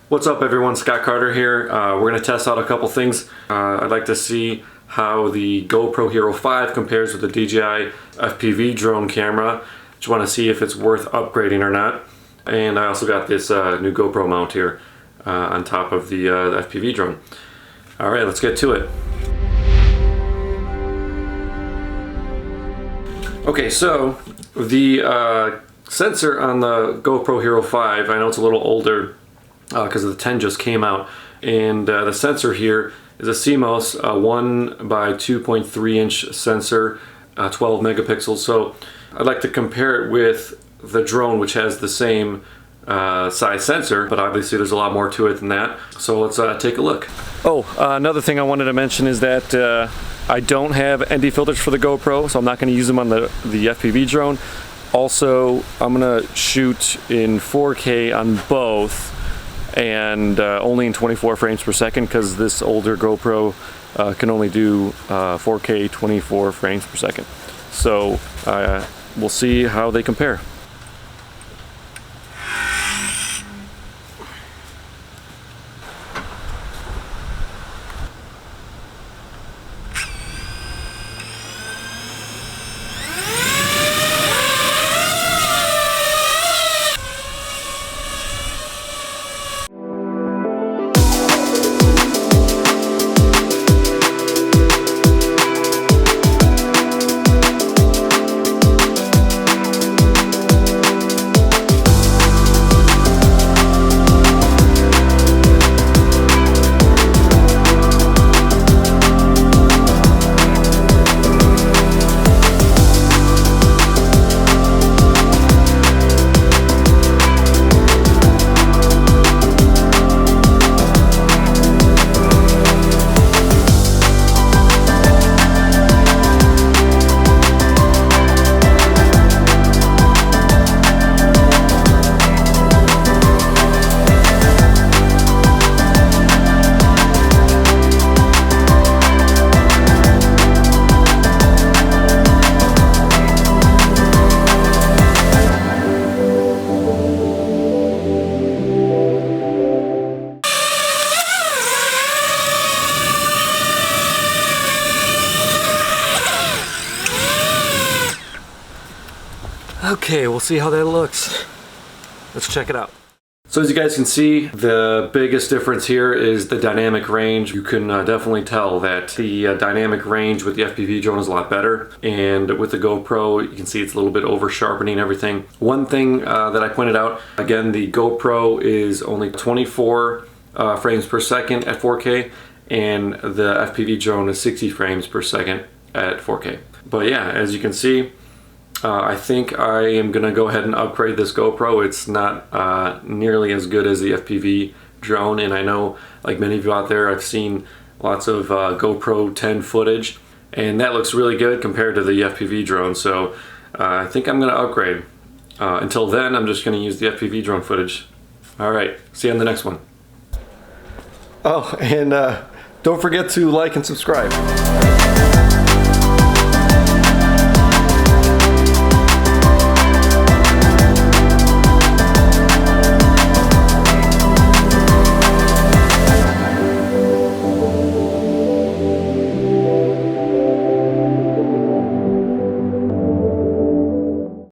What's up everyone, Scott Carter here. We're going to test out a couple things. I'd like to see how the GoPro Hero 5 compares with the DJI FPV drone camera. Just want to see if it's worth upgrading or not. And I also got this new GoPro mount here on top of the FPV drone. Alright, let's get to it. Okay, so the sensor on the GoPro Hero 5, I know it's a little older because the 10 just came out, and the sensor here is a CMOS 1 by 2.3 inch sensor, 12 megapixels. So I'd like to compare it with the drone, which has the same size sensor, but obviously there's a lot more to it than that. So let's take a look. Oh, another thing I wanted to mention is that I don't have ND filters for the GoPro, so I'm not going to use them on the FPV drone. Also, I'm going to shoot in 4K on both, and only in 24 frames per second, because this older GoPro can only do 4K 24 frames per second. So we'll see how they compare. Okay, we'll see how that looks. Let's check it out. So as you guys can see, the biggest difference here is the dynamic range. You can definitely tell that the dynamic range with the FPV drone is a lot better, and with the GoPro you can see it's a little bit over sharpening everything. One thing that I pointed out, again, the GoPro is only 24 frames per second at 4K, and the FPV drone is 60 frames per second at 4K. But yeah, as you can see, I think I am going to go ahead and upgrade this GoPro. It's not nearly as good as the FPV drone, and I know, like many of you out there, I've seen lots of GoPro 10 footage, and that looks really good compared to the FPV drone. So I think I'm going to upgrade. Until then, I'm just going to use the FPV drone footage. Alright, see you on the next one. Oh, and don't forget to like and subscribe.